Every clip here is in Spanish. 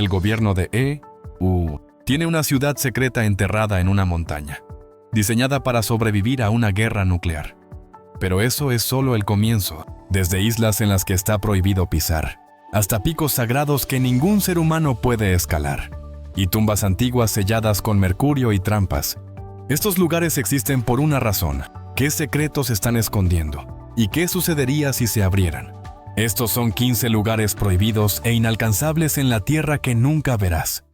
El gobierno de E.U. tiene una ciudad secreta enterrada en una montaña, diseñada para sobrevivir a una guerra nuclear. Pero eso es solo el comienzo, desde islas en las que está prohibido pisar, hasta picos sagrados que ningún ser humano puede escalar, y tumbas antiguas selladas con mercurio y trampas. Estos lugares existen por una razón. ¿Qué secretos están escondiendo? ¿Y qué sucedería si se abrieran? Estos son 15 lugares prohibidos e inalcanzables en la tierra que nunca verás.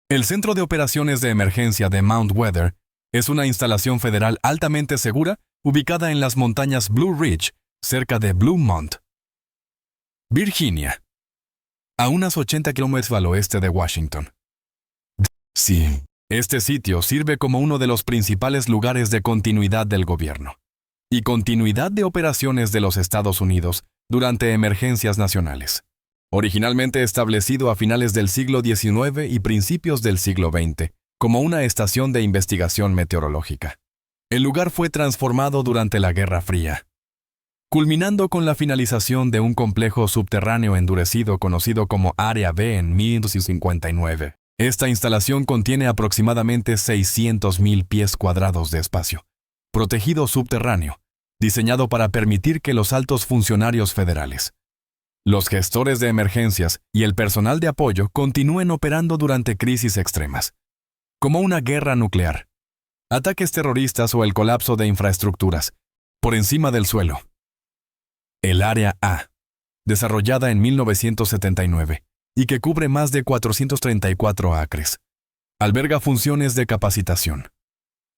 El Centro de Operaciones de Emergencia de Mount Weather es una instalación federal altamente segura ubicada en las montañas Blue Ridge, cerca de Blue Mont, Virginia, a unas 80 kilómetros al oeste de Washington. Sí, este sitio sirve como uno de los principales lugares de continuidad del gobierno y continuidad de operaciones de los Estados Unidos durante emergencias nacionales. Originalmente establecido a finales del siglo XIX y principios del siglo XX como una estación de investigación meteorológica. El lugar fue transformado durante la Guerra Fría, culminando con la finalización de un complejo subterráneo endurecido conocido como Área B en 1959. Esta instalación contiene aproximadamente 600,000 pies cuadrados de espacio, protegido subterráneo, diseñado para permitir que los altos funcionarios federales, los gestores de emergencias y el personal de apoyo continúen operando durante crisis extremas, como una guerra nuclear, ataques terroristas o el colapso de infraestructuras, por encima del suelo. El Área A, desarrollada en 1979 y que cubre más de 434 acres, alberga funciones de capacitación,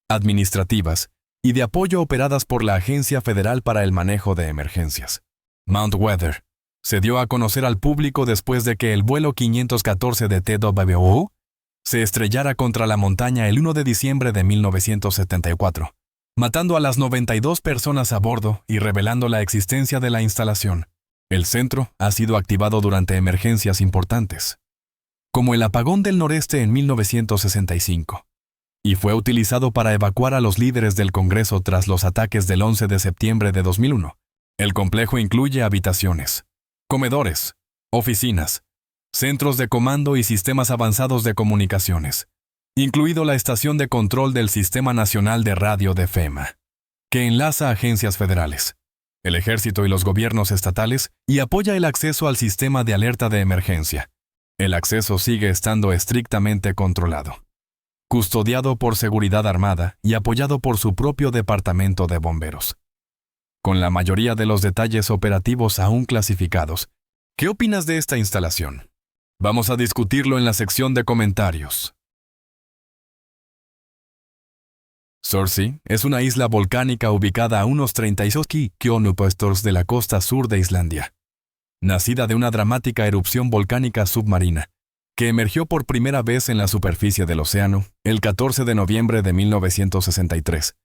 administrativas y de apoyo operadas por la Agencia Federal para el Manejo de Emergencias. Mount Weather se dio a conocer al público después de que el vuelo 514 de TWO se estrellara contra la montaña el 1 de diciembre de 1974, matando a las 92 personas a bordo y revelando la existencia de la instalación. El centro ha sido activado durante emergencias importantes, como el apagón del noreste en 1965, y fue utilizado para evacuar a los líderes del Congreso tras los ataques del 11 de septiembre de 2001. El complejo incluye habitaciones, comedores, oficinas, centros de comando y sistemas avanzados de comunicaciones, incluido la estación de control del Sistema Nacional de Radio de FEMA, que enlaza agencias federales, el ejército y los gobiernos estatales y apoya el acceso al sistema de alerta de emergencia. El acceso sigue estando estrictamente controlado, custodiado por seguridad armada y apoyado por su propio departamento de bomberos. Con la mayoría de los detalles operativos aún clasificados, ¿qué opinas de esta instalación? Vamos a discutirlo en la sección de comentarios. Surtsey es una isla volcánica ubicada a unos 36 kilómetros de la costa sur de Islandia, nacida de una dramática erupción volcánica submarina, que emergió por primera vez en la superficie del océano el 14 de noviembre de 1963,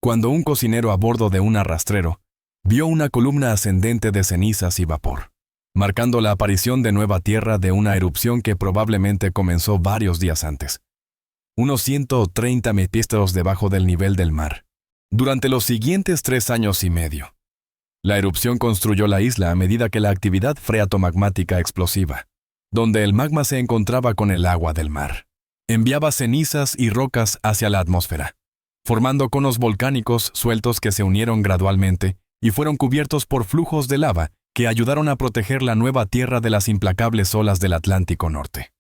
cuando un cocinero a bordo de un arrastrero vio una columna ascendente de cenizas y vapor, marcando la aparición de nueva tierra de una erupción que probablemente comenzó varios días antes, unos 130 metros debajo del nivel del mar. Durante los siguientes 3 años y medio, la erupción construyó la isla a medida que la actividad freatomagmática explosiva, donde el magma se encontraba con el agua del mar, enviaba cenizas y rocas hacia la atmósfera, formando conos volcánicos sueltos que se unieron gradualmente y fueron cubiertos por flujos de lava que ayudaron a proteger la nueva tierra de las implacables olas del Atlántico Norte.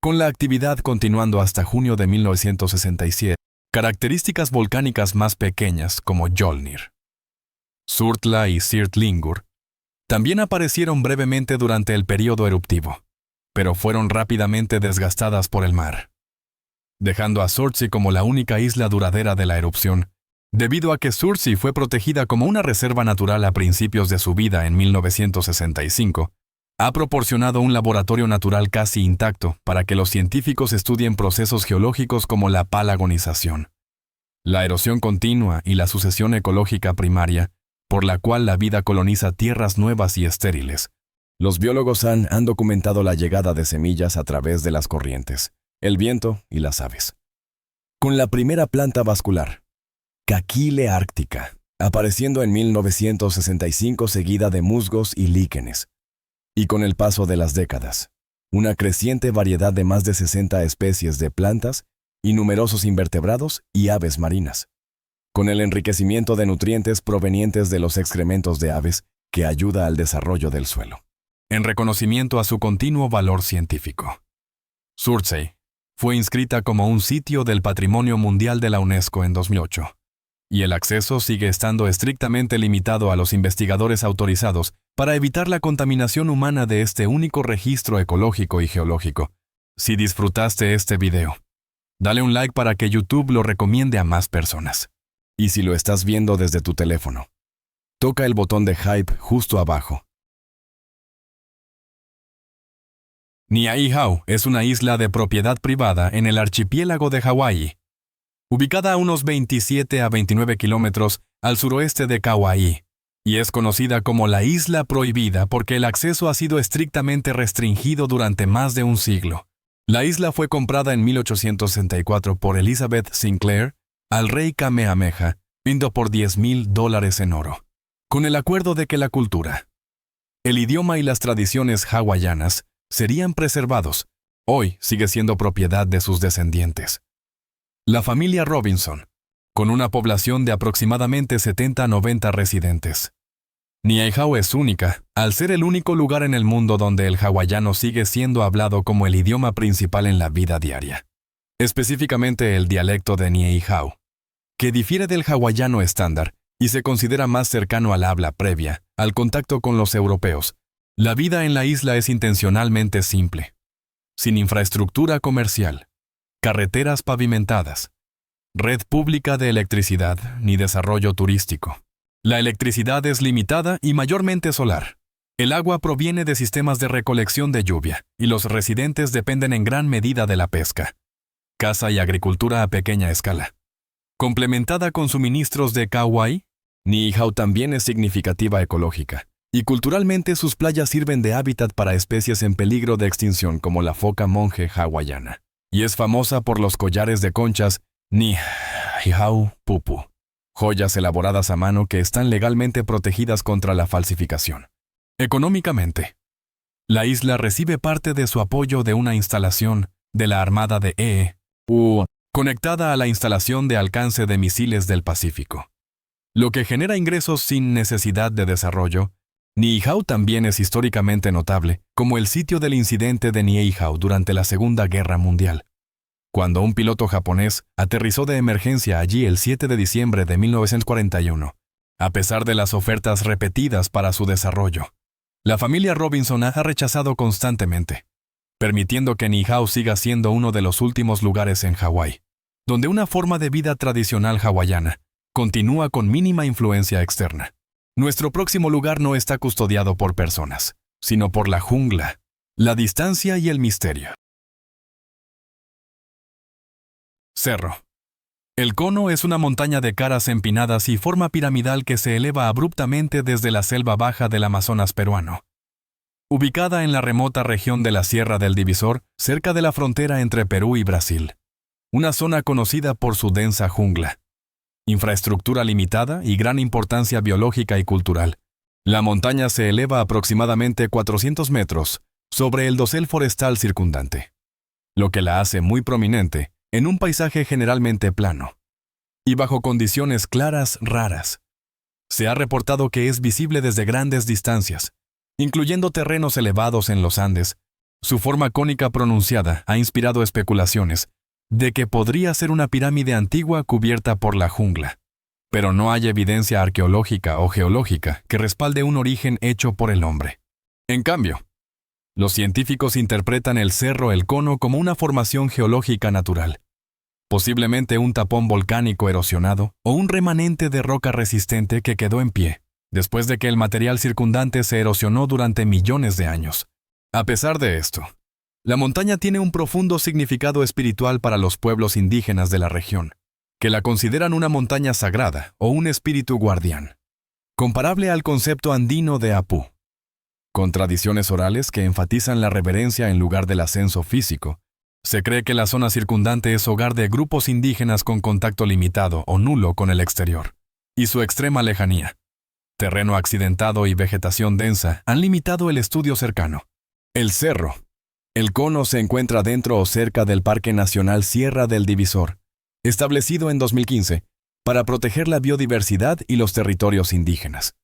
Con la actividad continuando hasta junio de 1967, características volcánicas más pequeñas como Jolnir, Surtla y Sirtlingur también aparecieron brevemente durante el período eruptivo, pero fueron rápidamente desgastadas por el mar, dejando a Surtsey como la única isla duradera de la erupción, debido a que Surtsey fue protegida como una reserva natural a principios de su vida en 1965. Ha proporcionado un laboratorio natural casi intacto para que los científicos estudien procesos geológicos como la palagonización, la erosión continua y la sucesión ecológica primaria, por la cual la vida coloniza tierras nuevas y estériles. Los biólogos han documentado la llegada de semillas a través de las corrientes, el viento y las aves. Con la primera planta vascular, Caquile árctica, apareciendo en 1965 seguida de musgos y líquenes. Y con el paso de las décadas, una creciente variedad de más de 60 especies de plantas y numerosos invertebrados y aves marinas, con el enriquecimiento de nutrientes provenientes de los excrementos de aves que ayuda al desarrollo del suelo. En reconocimiento a su continuo valor científico, Surtsey fue inscrita como un sitio del Patrimonio Mundial de la UNESCO en 2008, y el acceso sigue estando estrictamente limitado a los investigadores autorizados para evitar la contaminación humana de este único registro ecológico y geológico. Si disfrutaste este video, dale un like para que YouTube lo recomiende a más personas. Y si lo estás viendo desde tu teléfono, toca el botón de hype justo abajo. Niihau es una isla de propiedad privada en el archipiélago de Hawái, ubicada a unos 27 a 29 kilómetros al suroeste de Kauai, y es conocida como la Isla Prohibida porque el acceso ha sido estrictamente restringido durante más de un siglo. La isla fue comprada en 1864 por Elizabeth Sinclair al rey Kamehameha, vindo por $10,000 en oro, con el acuerdo de que la cultura, el idioma y las tradiciones hawaianas serían preservados. Hoy sigue siendo propiedad de sus descendientes. La familia Robinson, con una población de aproximadamente 70 a 90 residentes. Niihau es única, al ser el único lugar en el mundo donde el hawaiano sigue siendo hablado como el idioma principal en la vida diaria. Específicamente el dialecto de Niihau, que difiere del hawaiano estándar y se considera más cercano al habla previa, al contacto con los europeos. La vida en la isla es intencionalmente simple, sin infraestructura comercial, carreteras pavimentadas, red pública de electricidad ni desarrollo turístico. La electricidad es limitada y mayormente solar. El agua proviene de sistemas de recolección de lluvia y los residentes dependen en gran medida de la pesca, caza y agricultura a pequeña escala. Complementada con suministros de Kauai, Niihau también es significativa ecológica, y culturalmente sus playas sirven de hábitat para especies en peligro de extinción como la foca monje hawaiana, y es famosa por los collares de conchas Niihau pupu, joyas elaboradas a mano que están legalmente protegidas contra la falsificación. Económicamente, la isla recibe parte de su apoyo de una instalación de la Armada de EU, conectada a la instalación de alcance de misiles del Pacífico, lo que genera ingresos sin necesidad de desarrollo. Niihau también es históricamente notable como el sitio del incidente de Niihau durante la Segunda Guerra Mundial, cuando un piloto japonés aterrizó de emergencia allí el 7 de diciembre de 1941, a pesar de las ofertas repetidas para su desarrollo. La familia Robinson ha rechazado constantemente, permitiendo que Niihau siga siendo uno de los últimos lugares en Hawái, donde una forma de vida tradicional hawaiana continúa con mínima influencia externa. Nuestro próximo lugar no está custodiado por personas, sino por la jungla, la distancia y el misterio. Cerro. El Cono es una montaña de caras empinadas y forma piramidal que se eleva abruptamente desde la selva baja del Amazonas peruano. Ubicada en la remota región de la Sierra del Divisor, cerca de la frontera entre Perú y Brasil. Una zona conocida por su densa jungla, infraestructura limitada y gran importancia biológica y cultural. La montaña se eleva aproximadamente 400 metros sobre el dosel forestal circundante, lo que la hace muy prominente en un paisaje generalmente plano y bajo condiciones claras raras. Se ha reportado que es visible desde grandes distancias, incluyendo terrenos elevados en los Andes. Su forma cónica pronunciada ha inspirado especulaciones de que podría ser una pirámide antigua cubierta por la jungla, pero no hay evidencia arqueológica o geológica que respalde un origen hecho por el hombre. En cambio, los científicos interpretan el Cerro El Cono como una formación geológica natural, posiblemente un tapón volcánico erosionado o un remanente de roca resistente que quedó en pie, después de que el material circundante se erosionó durante millones de años. A pesar de esto, la montaña tiene un profundo significado espiritual para los pueblos indígenas de la región, que la consideran una montaña sagrada o un espíritu guardián, comparable al concepto andino de Apu. Con tradiciones orales que enfatizan la reverencia en lugar del ascenso físico, se cree que la zona circundante es hogar de grupos indígenas con contacto limitado o nulo con el exterior, y su extrema lejanía terreno accidentado y vegetación densa han limitado el estudio cercano. El cerro. El cono se encuentra dentro o cerca del Parque Nacional Sierra del Divisor, establecido en 2015 para proteger la biodiversidad y los territorios indígenas,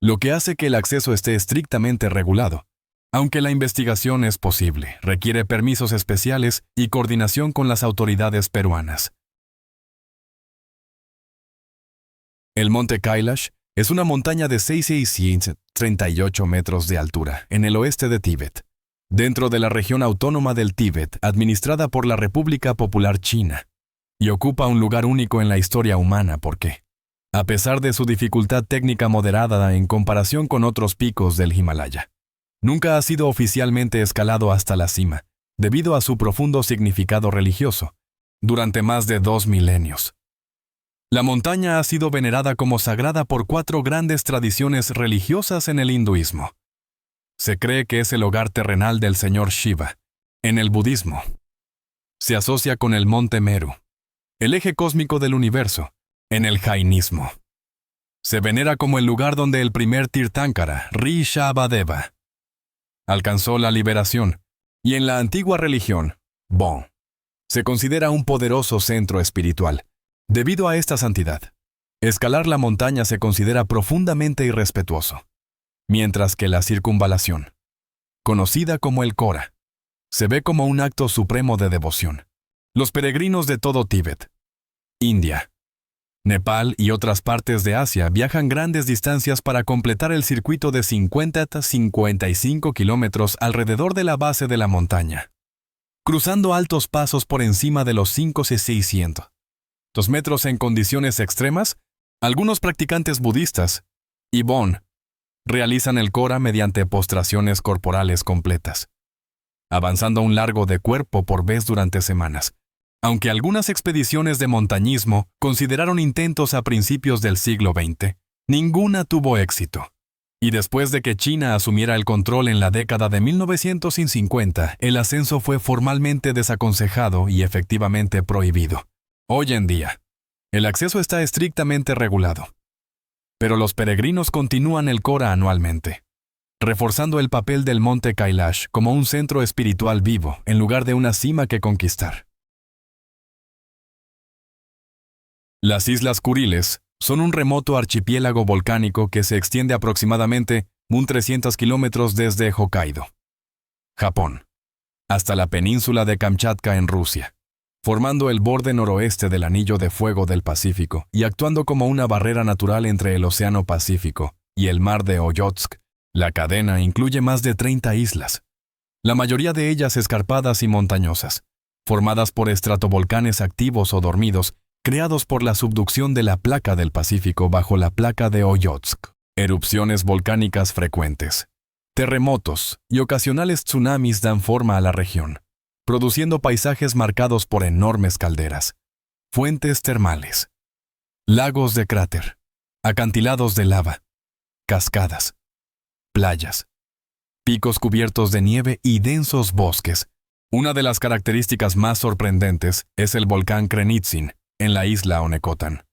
lo que hace que el acceso esté estrictamente regulado. Aunque la investigación es posible, requiere permisos especiales y coordinación con las autoridades peruanas. El Monte Kailash es una montaña de 638 metros de altura en el oeste de Tíbet, dentro de la región autónoma del Tíbet, administrada por la República Popular China, y ocupa un lugar único en la historia humana porque, a pesar de su dificultad técnica moderada en comparación con otros picos del Himalaya, nunca ha sido oficialmente escalado hasta la cima, debido a su profundo significado religioso, durante más de 2 milenios. La montaña ha sido venerada como sagrada por 4 grandes tradiciones religiosas en el hinduismo. Se cree que es el hogar terrenal del señor Shiva. En el budismo, se asocia con el monte Meru, el eje cósmico del universo. En el jainismo, se venera como el lugar donde el primer Tirthankara, Rishabhadeva, alcanzó la liberación, y en la antigua religión, Bon, se considera un poderoso centro espiritual. Debido a esta santidad, escalar la montaña se considera profundamente irrespetuoso, mientras que la circunvalación, conocida como el Kora, se ve como un acto supremo de devoción. Los peregrinos de todo Tíbet, India, Nepal y otras partes de Asia viajan grandes distancias para completar el circuito de 50 a 55 kilómetros alrededor de la base de la montaña, cruzando altos pasos por encima de los 5,600 metros en condiciones extremas. Algunos practicantes budistas y Bon realizan el Kora mediante postraciones corporales completas, avanzando un largo de cuerpo por vez durante semanas. Aunque algunas expediciones de montañismo consideraron intentos a principios del siglo XX, ninguna tuvo éxito. Y después de que China asumiera el control en la década de 1950, el ascenso fue formalmente desaconsejado y efectivamente prohibido. Hoy en día, el acceso está estrictamente regulado. Pero los peregrinos continúan el Kora anualmente, reforzando el papel del Monte Kailash como un centro espiritual vivo en lugar de una cima que conquistar. Las Islas Kuriles son un remoto archipiélago volcánico que se extiende aproximadamente 300 kilómetros desde Hokkaido, Japón, hasta la península de Kamchatka en Rusia, formando el borde noroeste del Anillo de Fuego del Pacífico y actuando como una barrera natural entre el Océano Pacífico y el mar de Ojotsk. La cadena incluye más de 30 islas, la mayoría de ellas escarpadas y montañosas, formadas por estratovolcanes activos o dormidos, creados por la subducción de la placa del Pacífico bajo la placa de Ojotsk. Erupciones volcánicas frecuentes, terremotos y ocasionales tsunamis dan forma a la región, produciendo paisajes marcados por enormes calderas, fuentes termales, lagos de cráter, acantilados de lava, cascadas, playas, picos cubiertos de nieve y densos bosques. Una de las características más sorprendentes es el volcán Krenitsin, en la isla Onekotan.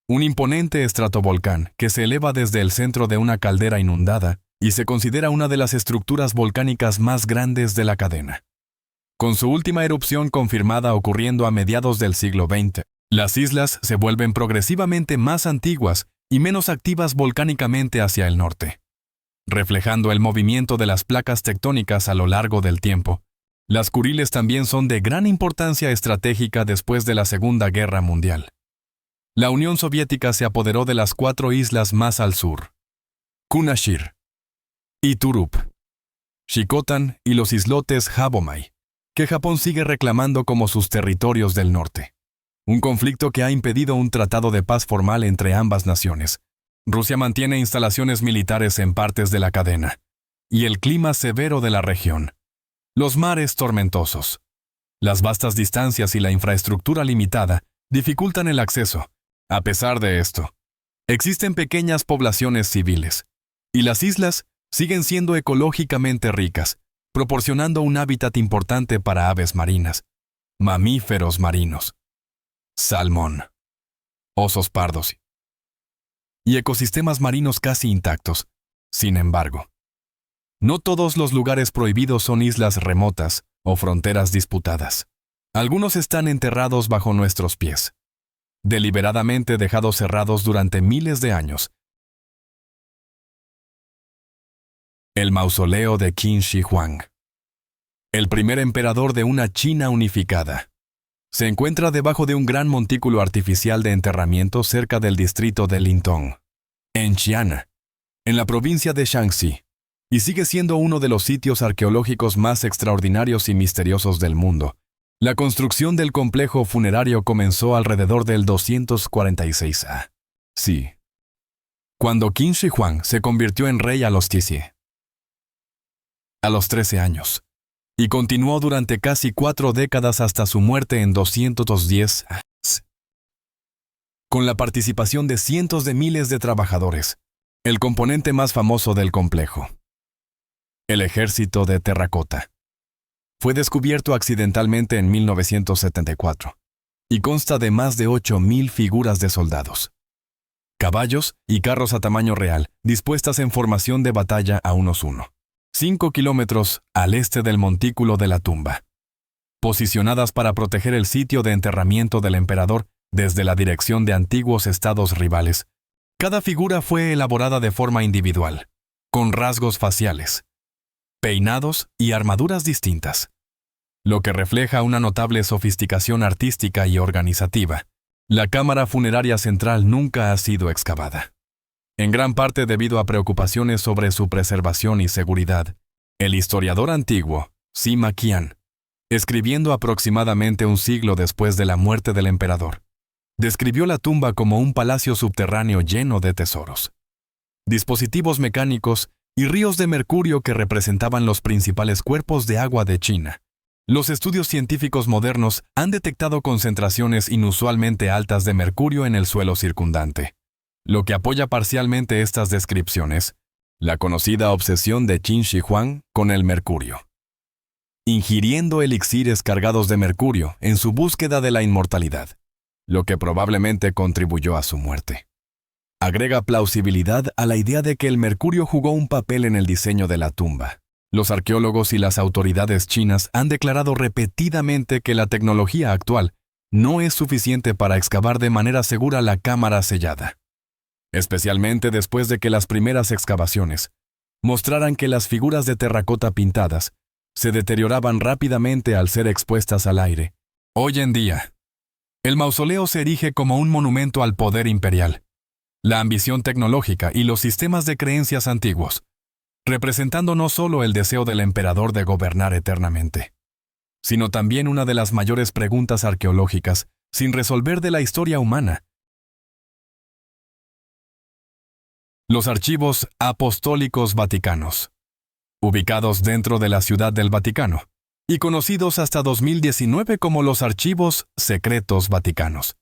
Un imponente estratovolcán que se eleva desde el centro de una caldera inundada y se considera una de las estructuras volcánicas más grandes de la cadena. Con su última erupción confirmada ocurriendo a mediados del siglo XX, las islas se vuelven progresivamente más antiguas y menos activas volcánicamente hacia el norte. Reflejando el movimiento de las placas tectónicas a lo largo del tiempo, las Kuriles también son de gran importancia estratégica después de la Segunda Guerra Mundial. La Unión Soviética se apoderó de las 4 islas más al sur: Kunashir, Iturup, Shikotan y los islotes Habomai, que Japón sigue reclamando como sus territorios del norte. Un conflicto que ha impedido un tratado de paz formal entre ambas naciones. Rusia mantiene instalaciones militares en partes de la cadena, y el clima severo de la región. Los mares tormentosos, las vastas distancias y la infraestructura limitada dificultan el acceso. A pesar de esto, existen pequeñas poblaciones civiles, y las islas siguen siendo ecológicamente ricas, proporcionando un hábitat importante para aves marinas, mamíferos marinos, salmón, osos pardos y ecosistemas marinos casi intactos. Sin embargo, no todos los lugares prohibidos son islas remotas o fronteras disputadas. Algunos están enterrados bajo nuestros pies, deliberadamente dejados cerrados durante miles de años. El mausoleo de Qin Shi Huang, el primer emperador de una China unificada, se encuentra debajo de un gran montículo artificial de enterramiento cerca del distrito de Lintong, en Xi'an, en la provincia de Shaanxi, y sigue siendo uno de los sitios arqueológicos más extraordinarios y misteriosos del mundo. La construcción del complejo funerario comenzó alrededor del 246 a. Sí, cuando Qin Shi Huang se convirtió en rey a los 13 años, y continuó durante casi 4 décadas hasta su muerte en 210 a. Con la participación de cientos de miles de trabajadores, el componente más famoso del complejo, el ejército de terracota, fue descubierto accidentalmente en 1974 y consta de más de 8,000 figuras de soldados, caballos y carros a tamaño real dispuestas en formación de batalla a unos 5 kilómetros al este del montículo de la tumba, posicionadas para proteger el sitio de enterramiento del emperador desde la dirección de antiguos estados rivales. Cada figura fue elaborada de forma individual, con rasgos faciales, peinados y armaduras distintas, lo que refleja una notable sofisticación artística y organizativa. La cámara funeraria central nunca ha sido excavada, en gran parte debido a preocupaciones sobre su preservación y seguridad. El historiador antiguo, Sima Qian, escribiendo aproximadamente un siglo después de la muerte del emperador, describió la tumba como un palacio subterráneo lleno de tesoros, dispositivos mecánicos y ríos de mercurio que representaban los principales cuerpos de agua de China. Los estudios científicos modernos han detectado concentraciones inusualmente altas de mercurio en el suelo circundante, lo que apoya parcialmente estas descripciones, la conocida obsesión de Qin Shi Huang con el mercurio, ingiriendo elixires cargados de mercurio en su búsqueda de la inmortalidad, lo que probablemente contribuyó a su muerte. Agrega plausibilidad a la idea de que el mercurio jugó un papel en el diseño de la tumba. Los arqueólogos y las autoridades chinas han declarado repetidamente que la tecnología actual no es suficiente para excavar de manera segura la cámara sellada, especialmente después de que las primeras excavaciones mostraran que las figuras de terracota pintadas se deterioraban rápidamente al ser expuestas al aire. Hoy en día, el mausoleo se erige como un monumento al poder imperial, la ambición tecnológica y los sistemas de creencias antiguos, representando no solo el deseo del emperador de gobernar eternamente, sino también una de las mayores preguntas arqueológicas sin resolver de la historia humana. Los archivos apostólicos vaticanos, ubicados dentro de la Ciudad del Vaticano, y conocidos hasta 2019 como los archivos secretos vaticanos,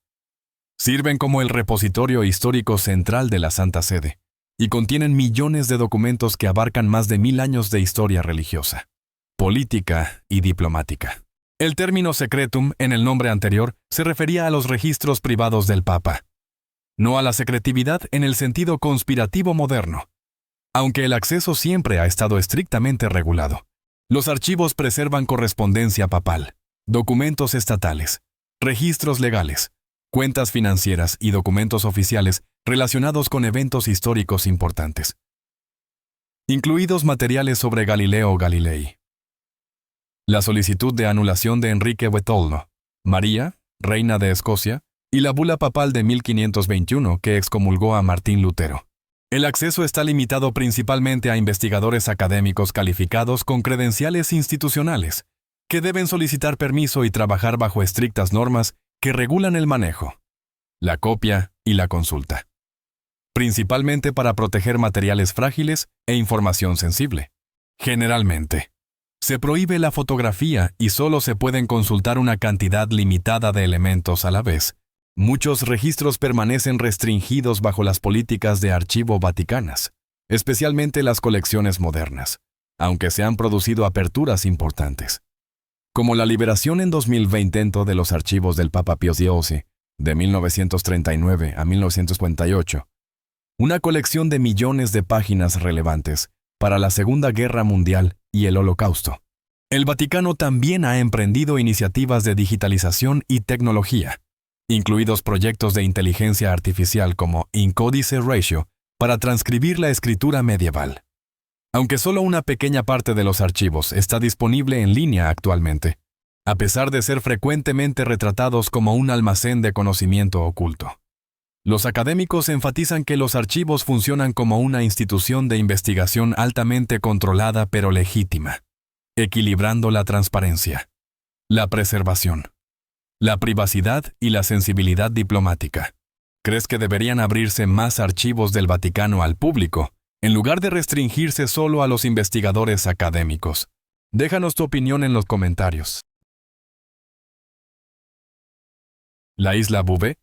sirven como el repositorio histórico central de la Santa Sede, y contienen millones de documentos que abarcan más de 1000 años de historia religiosa, política y diplomática. El término secretum en el nombre anterior se refería a los registros privados del Papa, no a la secretividad en el sentido conspirativo moderno. Aunque el acceso siempre ha estado estrictamente regulado, los archivos preservan correspondencia papal, documentos estatales, registros legales, cuentas financieras y documentos oficiales relacionados con eventos históricos importantes, incluidos materiales sobre Galileo Galilei. La solicitud de anulación de Enrique Wetolno, María, reina de Escocia, y la bula papal de 1521 que excomulgó a Martín Lutero. El acceso está limitado principalmente a investigadores académicos calificados con credenciales institucionales, que deben solicitar permiso y trabajar bajo estrictas normas que regulan el manejo, la copia y la consulta, principalmente para proteger materiales frágiles e información sensible. Generalmente, se prohíbe la fotografía y solo se pueden consultar una cantidad limitada de elementos a la vez. Muchos registros permanecen restringidos bajo las políticas de archivo vaticanas, especialmente las colecciones modernas, aunque se han producido aperturas importantes, como la liberación en 2020 de los archivos del Papa Pío XI, de 1939 a 1958, una colección de millones de páginas relevantes para la Segunda Guerra Mundial y el Holocausto. El Vaticano también ha emprendido iniciativas de digitalización y tecnología, incluidos proyectos de inteligencia artificial como Incódice Ratio para transcribir la escritura medieval. Aunque solo una pequeña parte de los archivos está disponible en línea actualmente, a pesar de ser frecuentemente retratados como un almacén de conocimiento oculto. Los académicos enfatizan que los archivos funcionan como una institución de investigación altamente controlada pero legítima, equilibrando la transparencia, la preservación, la privacidad y la sensibilidad diplomática. ¿Crees que deberían abrirse más archivos del Vaticano al público, en lugar de restringirse solo a los investigadores académicos? Déjanos tu opinión en los comentarios. La isla Bouvet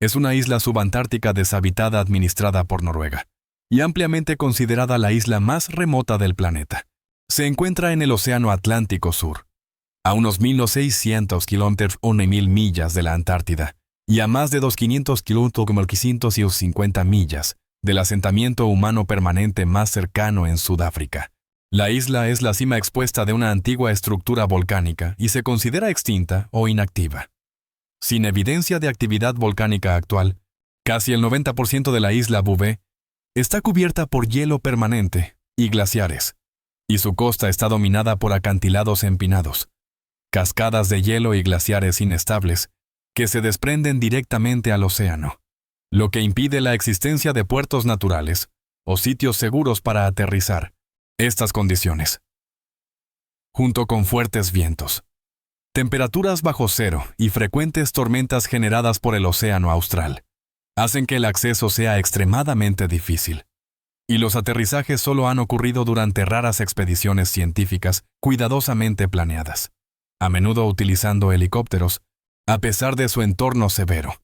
es una isla subantártica deshabitada administrada por Noruega y ampliamente considerada la isla más remota del planeta. Se encuentra en el Océano Atlántico Sur, a unos 1.600 kilómetros o 1.000 millas de la Antártida y a más de 2.500 kilómetros como 550 millas del asentamiento humano permanente más cercano en Sudáfrica. La isla es la cima expuesta de una antigua estructura volcánica y se considera extinta o inactiva. Sin evidencia de actividad volcánica actual, casi el 90% de la isla Bouvet está cubierta por hielo permanente y glaciares, y su costa está dominada por acantilados empinados, cascadas de hielo y glaciares inestables que se desprenden directamente al océano, lo que impide la existencia de puertos naturales o sitios seguros para aterrizar. Estas condiciones, junto con fuertes vientos, temperaturas bajo cero y frecuentes tormentas generadas por el océano austral, hacen que el acceso sea extremadamente difícil. Y los aterrizajes solo han ocurrido durante raras expediciones científicas cuidadosamente planeadas, a menudo utilizando helicópteros, a pesar de su entorno severo.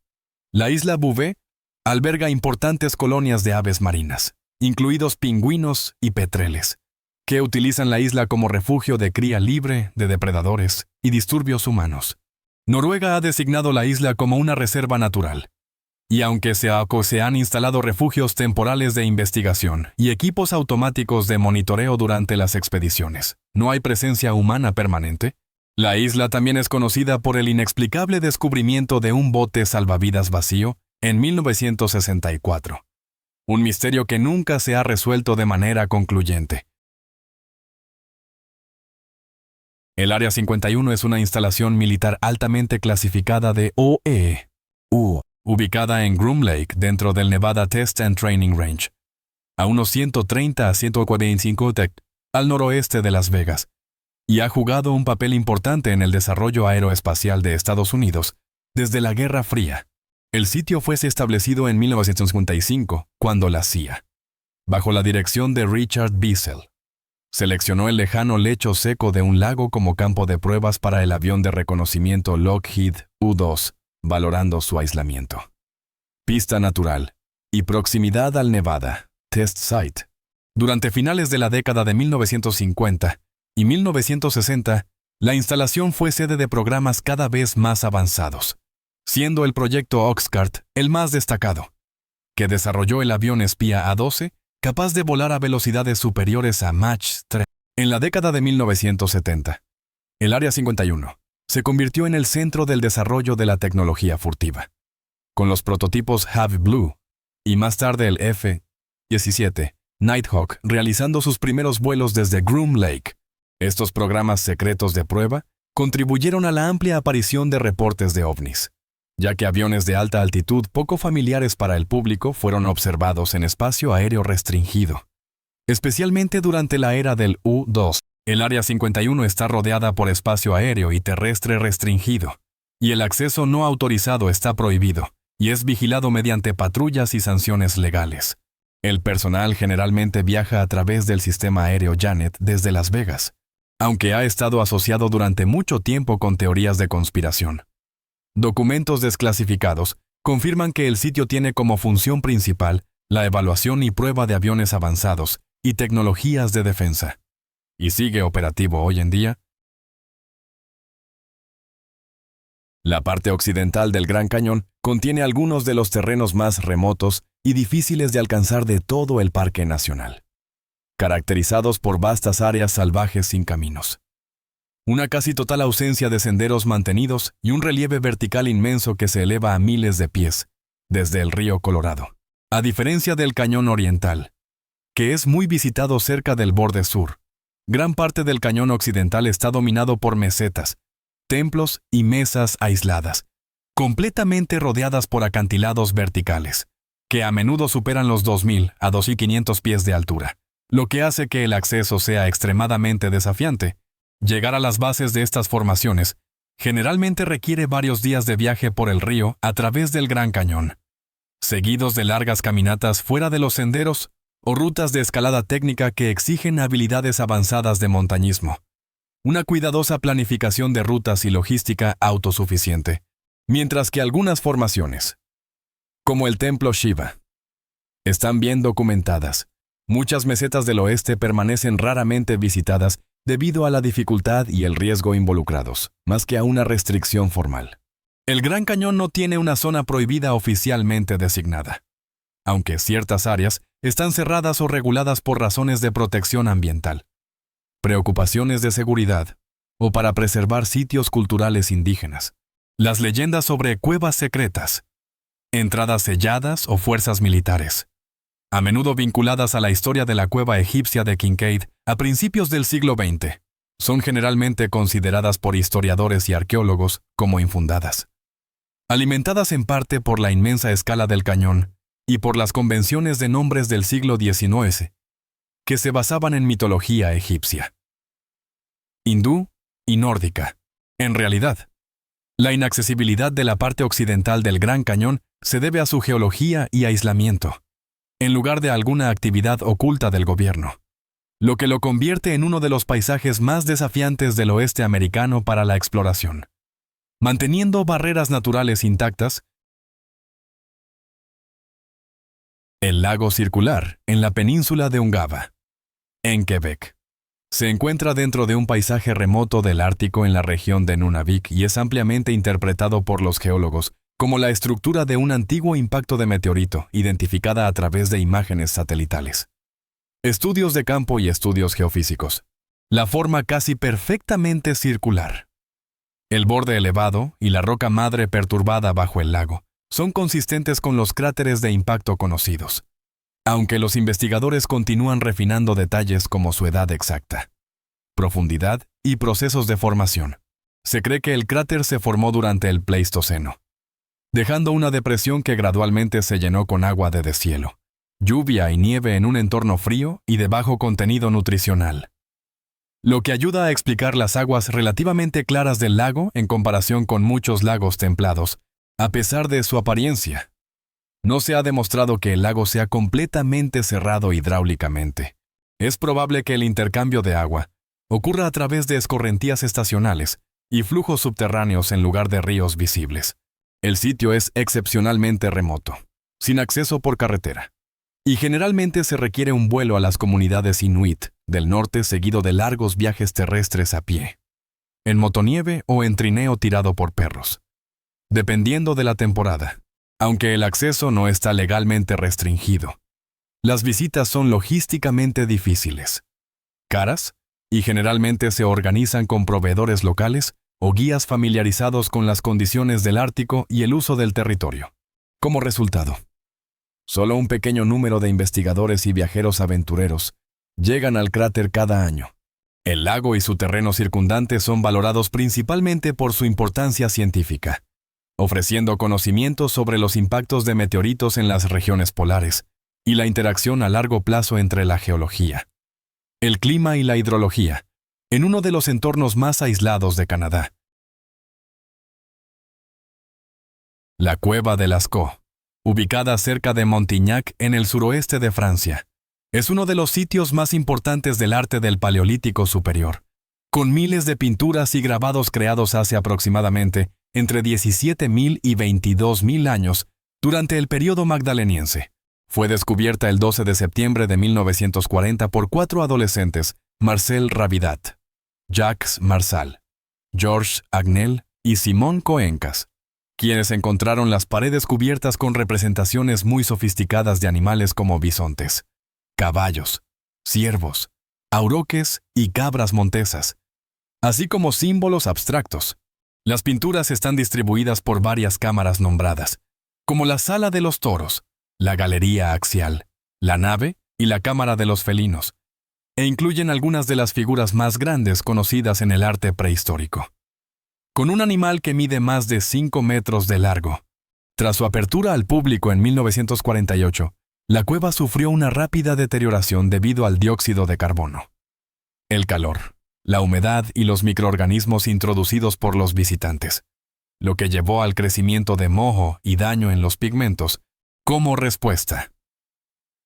La isla Bouvet alberga importantes colonias de aves marinas, incluidos pingüinos y petreles, que utilizan la isla como refugio de cría libre de depredadores y disturbios humanos. Noruega ha designado la isla como una reserva natural, y aunque se han instalado refugios temporales de investigación y equipos automáticos de monitoreo durante las expediciones, no hay presencia humana permanente. La isla también es conocida por el inexplicable descubrimiento de un bote salvavidas vacío en 1964, un misterio que nunca se ha resuelto de manera concluyente. El Área 51 es una instalación militar altamente clasificada de OEU, ubicada en Groom Lake dentro del Nevada Test and Training Range, a unos 130 a 145 al noroeste de Las Vegas, y ha jugado un papel importante en el desarrollo aeroespacial de Estados Unidos desde la Guerra Fría. El sitio fue establecido en 1955, cuando la CIA, bajo la dirección de Richard Bissell, seleccionó el lejano lecho seco de un lago como campo de pruebas para el avión de reconocimiento Lockheed U-2, valorando su aislamiento, pista natural y proximidad al Nevada Test Site. Durante finales de la década de 1950 y 1960, la instalación fue sede de programas cada vez más avanzados, siendo el proyecto Oxcart el más destacado, que desarrolló el avión espía A-12 capaz de volar a velocidades superiores a Mach 3. En la década de 1970, el Área 51 se convirtió en el centro del desarrollo de la tecnología furtiva, con los prototipos Heavy Blue y más tarde el F-17 Nighthawk realizando sus primeros vuelos desde Groom Lake. Estos programas secretos de prueba contribuyeron a la amplia aparición de reportes de ovnis, ya que aviones de alta altitud poco familiares para el público fueron observados en espacio aéreo restringido, especialmente durante la era del U-2. El Área 51 está rodeada por espacio aéreo y terrestre restringido, y el acceso no autorizado está prohibido, y es vigilado mediante patrullas y sanciones legales. El personal generalmente viaja a través del sistema aéreo Janet desde Las Vegas, aunque ha estado asociado durante mucho tiempo con teorías de conspiración. Documentos desclasificados confirman que el sitio tiene como función principal la evaluación y prueba de aviones avanzados y tecnologías de defensa, y sigue operativo hoy en día La parte occidental del Gran Cañón contiene algunos de los terrenos más remotos y difíciles de alcanzar de todo el Parque Nacional, caracterizados por vastas áreas salvajes sin caminos. Una casi total ausencia de senderos mantenidos y un relieve vertical inmenso que se eleva a miles de pies, desde el río Colorado. A diferencia del Cañón Oriental, que es muy visitado cerca del borde sur, gran parte del Cañón Occidental está dominado por mesetas, templos y mesas aisladas, completamente rodeadas por acantilados verticales, que a menudo superan los 2.000 a 2.500 pies de altura, lo que hace que el acceso sea extremadamente desafiante. Llegar a las bases de estas formaciones generalmente requiere varios días de viaje por el río a través del Gran Cañón, seguidos de largas caminatas fuera de los senderos o rutas de escalada técnica que exigen habilidades avanzadas de montañismo, una cuidadosa planificación de rutas y logística autosuficiente, mientras que algunas formaciones, como el Templo Shiva, están bien documentadas. Muchas mesetas del oeste permanecen raramente visitadas debido a la dificultad y el riesgo involucrados, más que a una restricción formal. El Gran Cañón no tiene una zona prohibida oficialmente designada, aunque ciertas áreas están cerradas o reguladas por razones de protección ambiental, preocupaciones de seguridad o para preservar sitios culturales indígenas. Las leyendas sobre cuevas secretas, entradas selladas o fuerzas militares, a menudo vinculadas a la historia de la cueva egipcia de Kinkaid a principios del siglo XX, son generalmente consideradas por historiadores y arqueólogos como infundadas. Alimentadas en parte por la inmensa escala del cañón y por las convenciones de nombres del siglo XIX, que se basaban en mitología egipcia, hindú y nórdica. En realidad, la inaccesibilidad de la parte occidental del Gran Cañón se debe a su geología y aislamiento, en lugar de alguna actividad oculta del gobierno, lo que lo convierte en uno de los paisajes más desafiantes del oeste americano para la exploración. Manteniendo barreras naturales intactas, el lago circular, en la península de Ungava, en Quebec, se encuentra dentro de un paisaje remoto del Ártico en la región de Nunavik y es ampliamente interpretado por los geólogos como la estructura de un antiguo impacto de meteorito identificada a través de imágenes satelitales, estudios de campo y estudios geofísicos. La forma casi perfectamente circular, el borde elevado y la roca madre perturbada bajo el lago son consistentes con los cráteres de impacto conocidos, aunque los investigadores continúan refinando detalles como su edad exacta, profundidad y procesos de formación. Se cree que el cráter se formó durante el Pleistoceno, dejando una depresión que gradualmente se llenó con agua de deshielo, lluvia y nieve en un entorno frío y de bajo contenido nutricional, lo que ayuda a explicar las aguas relativamente claras del lago en comparación con muchos lagos templados, a pesar de su apariencia. No se ha demostrado que el lago sea completamente cerrado hidráulicamente. Es probable que el intercambio de agua ocurra a través de escorrentías estacionales y flujos subterráneos en lugar de ríos visibles. El sitio es excepcionalmente remoto, sin acceso por carretera, y generalmente se requiere un vuelo a las comunidades inuit del norte seguido de largos viajes terrestres a pie, en motonieve o en trineo tirado por perros, dependiendo de la temporada. Aunque el acceso no está legalmente restringido, las visitas son logísticamente difíciles, caras, y generalmente se organizan con proveedores locales o guías familiarizados con las condiciones del Ártico y el uso del territorio. Como resultado, solo un pequeño número de investigadores y viajeros aventureros llegan al cráter cada año. El lago y su terreno circundante son valorados principalmente por su importancia científica, ofreciendo conocimientos sobre los impactos de meteoritos en las regiones polares y la interacción a largo plazo entre la geología, el clima y la hidrología, en uno de los entornos más aislados de Canadá. La Cueva de Lascaux, ubicada cerca de Montignac en el suroeste de Francia, es uno de los sitios más importantes del arte del Paleolítico Superior, con miles de pinturas y grabados creados hace aproximadamente entre 17.000 y 22.000 años durante el período magdaleniense. Fue descubierta el 12 de septiembre de 1940 por 4 adolescentes, Marcel Rabidat, Jacques Marsal, Georges Agnel y Simón Coencas, quienes encontraron las paredes cubiertas con representaciones muy sofisticadas de animales como bisontes, caballos, ciervos, auroques y cabras montesas, así como símbolos abstractos. Las pinturas están distribuidas por varias cámaras nombradas, como la Sala de los Toros, la Galería Axial, la Nave y la Cámara de los Felinos, e incluyen algunas de las figuras más grandes conocidas en el arte prehistórico. Con un animal que mide más de 5 metros de largo. Tras su apertura al público en 1948, la cueva sufrió una rápida deterioración debido al dióxido de carbono. El calor, la humedad y los microorganismos introducidos por los visitantes, lo que llevó al crecimiento de moho y daño en los pigmentos. Como respuesta,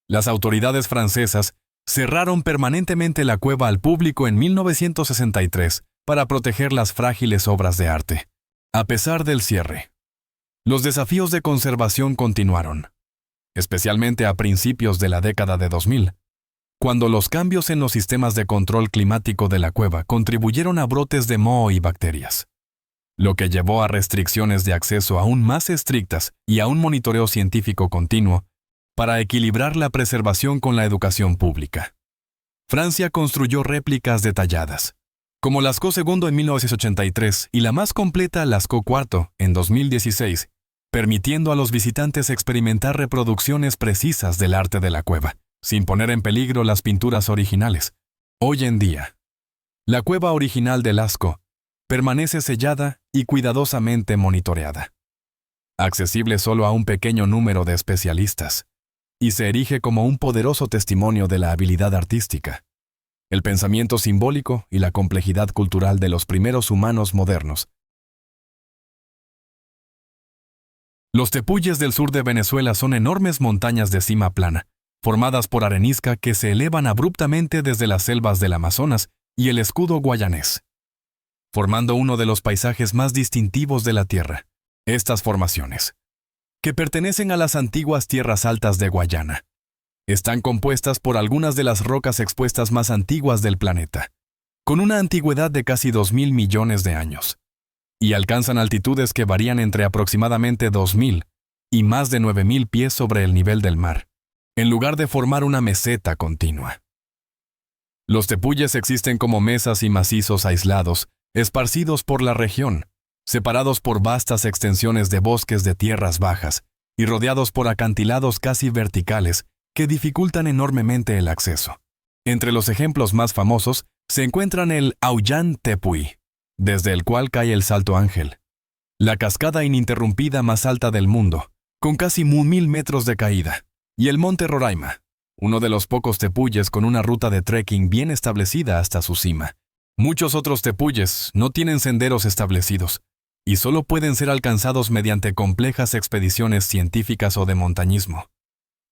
las autoridades francesas cerraron permanentemente la cueva al público en 1963 para proteger las frágiles obras de arte. A pesar del cierre, los desafíos de conservación continuaron, especialmente a principios de la década de 2000, cuando los cambios en los sistemas de control climático de la cueva contribuyeron a brotes de moho y bacterias, lo que llevó a restricciones de acceso aún más estrictas y a un monitoreo científico continuo para equilibrar la preservación con la educación pública. Francia construyó réplicas detalladas, como Lascaux II en 1983 y la más completa Lascaux IV en 2016, permitiendo a los visitantes experimentar reproducciones precisas del arte de la cueva, sin poner en peligro las pinturas originales. Hoy en día, la cueva original de Lascaux permanece sellada y cuidadosamente monitoreada, accesible solo a un pequeño número de especialistas, y se erige como un poderoso testimonio de la habilidad artística, el pensamiento simbólico y la complejidad cultural de los primeros humanos modernos. Los tepuyes del sur de Venezuela son enormes montañas de cima plana, formadas por arenisca que se elevan abruptamente desde las selvas del Amazonas y el escudo guayanés, formando uno de los paisajes más distintivos de la Tierra. Estas formaciones, que pertenecen a las antiguas tierras altas de Guayana, están compuestas por algunas de las rocas expuestas más antiguas del planeta, con una antigüedad de casi 2.000 millones de años, y alcanzan altitudes que varían entre aproximadamente 2.000 y más de 9.000 pies sobre el nivel del mar, en lugar de formar una meseta continua. Los tepuyes existen como mesas y macizos aislados, esparcidos por la región, separados por vastas extensiones de bosques de tierras bajas y rodeados por acantilados casi verticales que dificultan enormemente el acceso. Entre los ejemplos más famosos se encuentran el Auyán Tepuy, desde el cual cae el Salto Ángel, la cascada ininterrumpida más alta del mundo, con casi 1.000 metros de caída, y el Monte Roraima, uno de los pocos tepuyes con una ruta de trekking bien establecida hasta su cima. Muchos otros tepuyes no tienen senderos establecidos, y solo pueden ser alcanzados mediante complejas expediciones científicas o de montañismo,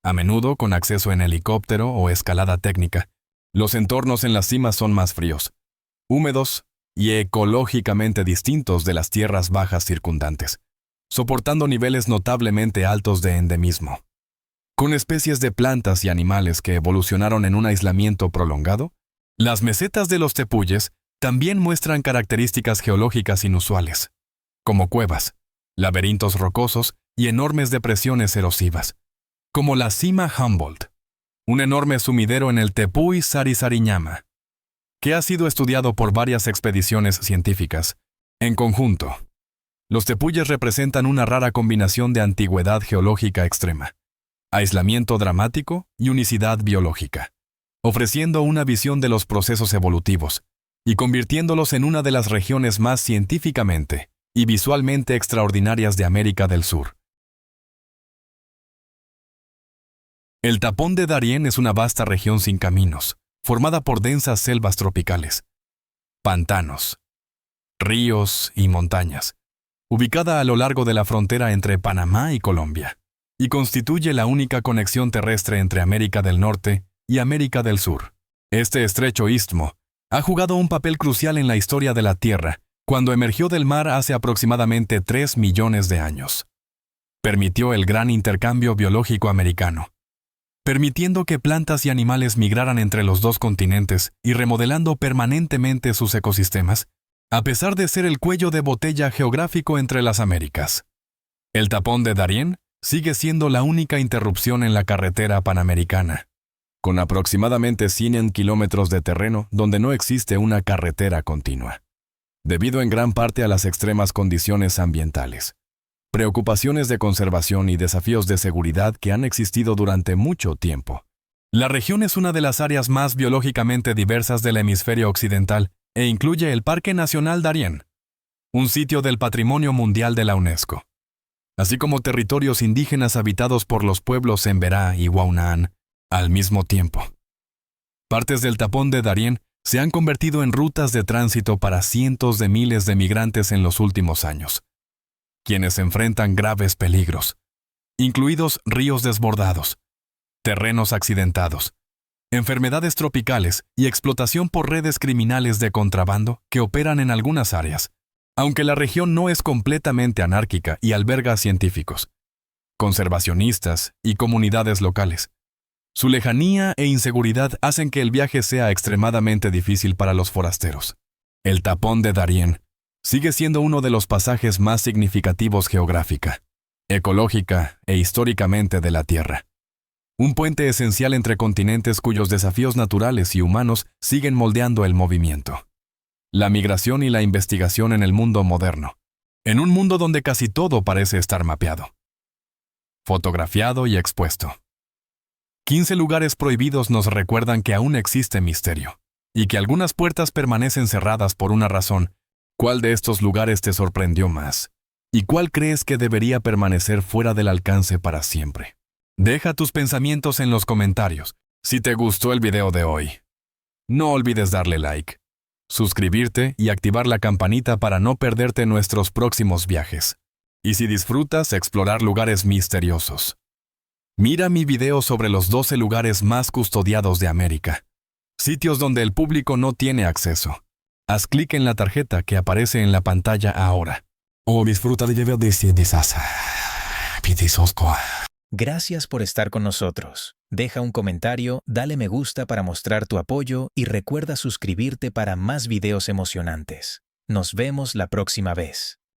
a menudo con acceso en helicóptero o escalada técnica. Los entornos en las cimas son más fríos, húmedos y ecológicamente distintos de las tierras bajas circundantes, soportando niveles notablemente altos de endemismo. Con especies de plantas y animales que evolucionaron en un aislamiento prolongado, las mesetas de los tepuyes también muestran características geológicas inusuales, como cuevas, laberintos rocosos y enormes depresiones erosivas, como la cima Humboldt, un enorme sumidero en el Tepuy Sarisariñama, que ha sido estudiado por varias expediciones científicas. En conjunto, los tepuyes representan una rara combinación de antigüedad geológica extrema, aislamiento dramático y unicidad biológica, ofreciendo una visión de los procesos evolutivos y convirtiéndolos en una de las regiones más científicamente y visualmente extraordinarias de América del Sur. El Tapón de Darién es una vasta región sin caminos, formada por densas selvas tropicales, pantanos, ríos y montañas, ubicada a lo largo de la frontera entre Panamá y Colombia, y constituye la única conexión terrestre entre América del Norte y América del Sur. Este estrecho istmo ha jugado un papel crucial en la historia de la Tierra cuando emergió del mar hace aproximadamente 3 millones de años. Permitió el gran intercambio biológico americano, permitiendo que plantas y animales migraran entre los dos continentes y remodelando permanentemente sus ecosistemas, a pesar de ser el cuello de botella geográfico entre las Américas. El tapón de Darién sigue siendo la única interrupción en la carretera panamericana, con aproximadamente 100 kilómetros de terreno donde no existe una carretera continua, debido en gran parte a las extremas condiciones ambientales, preocupaciones de conservación y desafíos de seguridad que han existido durante mucho tiempo. La región es una de las áreas más biológicamente diversas del hemisferio occidental e incluye el Parque Nacional Darién, un sitio del Patrimonio Mundial de la UNESCO, así como territorios indígenas habitados por los pueblos Emberá y Waunaan al mismo tiempo. Partes del tapón de Darién se han convertido en rutas de tránsito para cientos de miles de migrantes en los últimos años, quienes enfrentan graves peligros, incluidos ríos desbordados, terrenos accidentados, enfermedades tropicales y explotación por redes criminales de contrabando que operan en algunas áreas, aunque la región no es completamente anárquica y alberga científicos, conservacionistas y comunidades locales. Su lejanía e inseguridad hacen que el viaje sea extremadamente difícil para los forasteros. El tapón de Darién sigue siendo uno de los pasajes más significativos geográfica, ecológica e históricamente de la Tierra. Un puente esencial entre continentes cuyos desafíos naturales y humanos siguen moldeando el movimiento. La migración y la investigación en el mundo moderno, en un mundo donde casi todo parece estar mapeado, fotografiado y expuesto. 15 lugares prohibidos nos recuerdan que aún existe misterio, y que algunas puertas permanecen cerradas por una razón. ¿Cuál de estos lugares te sorprendió más? ¿Y cuál crees que debería permanecer fuera del alcance para siempre? Deja tus pensamientos en los comentarios. Si te gustó el video de hoy, no olvides darle like, suscribirte y activar la campanita para no perderte nuestros próximos viajes. Y si disfrutas explorar lugares misteriosos, mira mi video sobre los 12 lugares más custodiados de América, sitios donde el público no tiene acceso. Haz clic en la tarjeta que aparece en la pantalla ahora. O disfruta de ver Gracias por estar con nosotros. Deja un comentario, dale me gusta para mostrar tu apoyo y recuerda suscribirte para más videos emocionantes. Nos vemos la próxima vez.